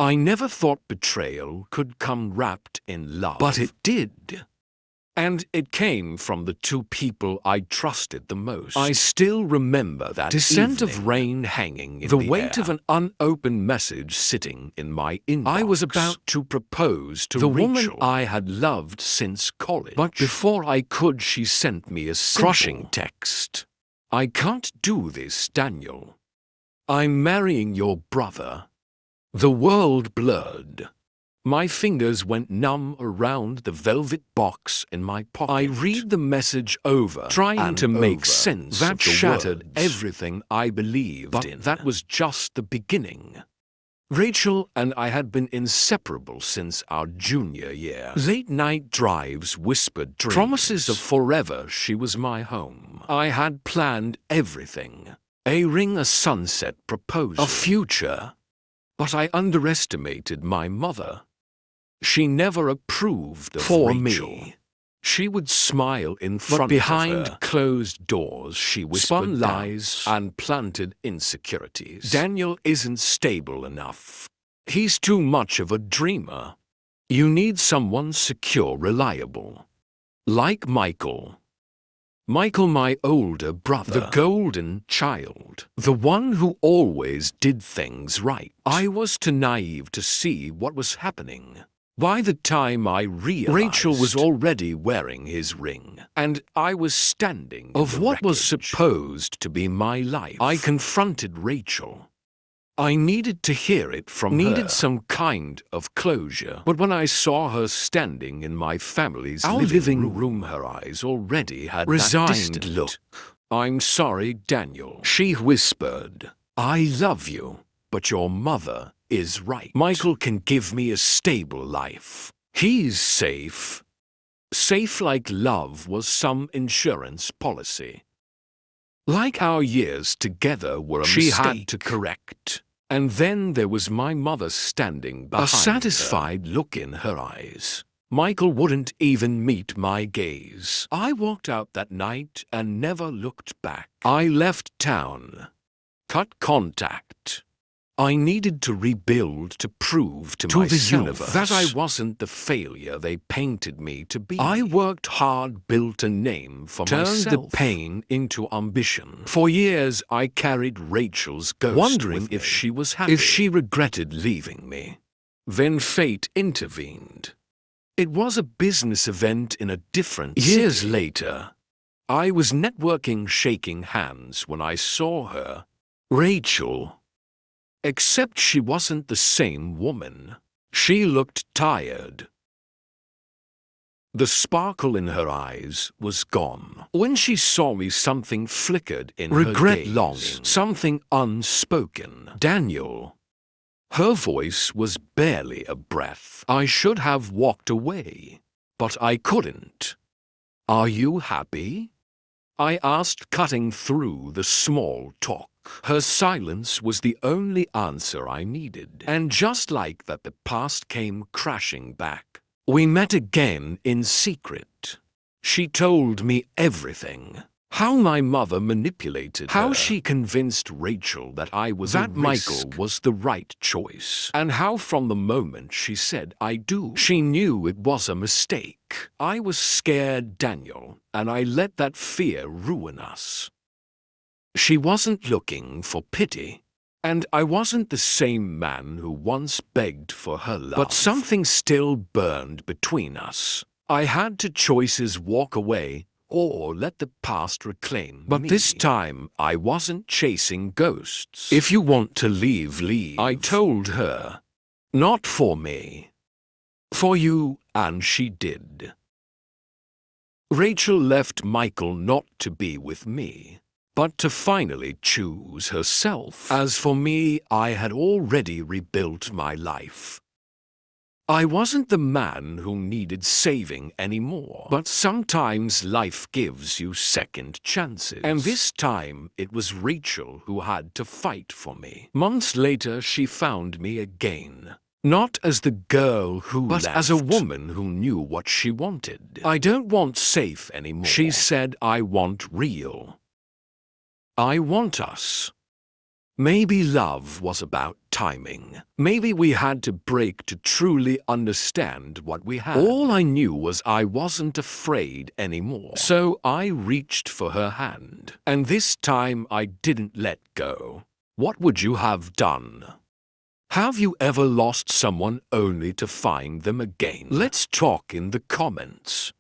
I never thought betrayal could come wrapped in love. But it did. And it came from the two people I trusted the most. I still remember that descent of rain hanging in the weight of an unopened message sitting in my inbox. I was about to propose to the woman I had loved since college. But before I could, she sent me a crushing text. I can't do this, Daniel. I'm marrying your brother. The world blurred. My fingers went numb around the velvet box in my pocket. I read the message over, trying to make sense of the words. That shattered everything I believed in. That was just the beginning. Rachel and I had been inseparable since our junior year. Late-night drives, whispered dreams, promises of forever she was my home. I had planned everything. A ring, a sunset proposal, a future. But I underestimated my mother. She never approved of Rachel. Me. She would smile in front of her. But behind closed doors, she whispered lies and planted insecurities. Daniel isn't stable enough. He's too much of a dreamer. You need someone secure, reliable. Like Michael. Michael, my older brother, the golden child, the one who always did things right. I was too naive to see what was happening. By the time I realized, Rachel was already wearing his ring, and I was standing of what was supposed to be my life. I confronted Rachel. I needed to hear it from her. Needed some kind of closure. But when I saw her standing in my family's living room, her eyes already had resigned that distant look. I'm sorry, Daniel, she whispered. I love you, but your mother is right. Michael can give me a stable life. He's safe. Safe like love was some insurance policy. Like our years together were a mistake she had to correct. And then there was my mother standing behind her, a satisfied look in her eyes. Michael wouldn't even meet my gaze. I walked out that night and never looked back. I left town. Cut contact. I needed to rebuild to prove to myself the universe that I wasn't the failure they painted me to be. I worked hard, built a name for myself. Turned the pain into ambition. For years I carried Rachel's ghost, wondering if she was happy, if she regretted leaving me. Then fate intervened. It was a business event in a different city. Years later, I was networking, shaking hands when I saw her. Rachel. Except she wasn't the same woman. She looked tired. The sparkle in her eyes was gone. When she saw me, something flickered in her gaze. Regret, longing, something unspoken. Daniel. Her voice was barely a breath. I should have walked away, but I couldn't. Are you happy? I asked, cutting through the small talk. Her silence was the only answer I needed. And just like that, the past came crashing back. We met again in secret. She told me everything. How my mother manipulated her. How she convinced Rachel that I was that Michael was the right choice. And how from the moment she said I do, she knew it was a mistake. I was scared, Daniel, and I let that fear ruin us. She wasn't looking for pity, and I wasn't the same man who once begged for her love. But something still burned between us. I had two choices: walk away or let the past reclaim me. But this time, I wasn't chasing ghosts. If you want to leave, leave, I told her. Not for me. For you, and she did. Rachel left Michael not to be with me, but to finally choose herself. As for me, I had already rebuilt my life. I wasn't the man who needed saving anymore. But sometimes life gives you second chances. And this time, it was Rachel who had to fight for me. Months later, she found me again. Not as the girl who left, but as a woman who knew what she wanted. I don't want safe anymore, she said. I want real. I want us. Maybe love was about timing. Maybe we had to break to truly understand what we had. All I knew was I wasn't afraid anymore. So I reached for her hand. And this time I didn't let go. What would you have done? Have you ever lost someone only to find them again? Let's talk in the comments.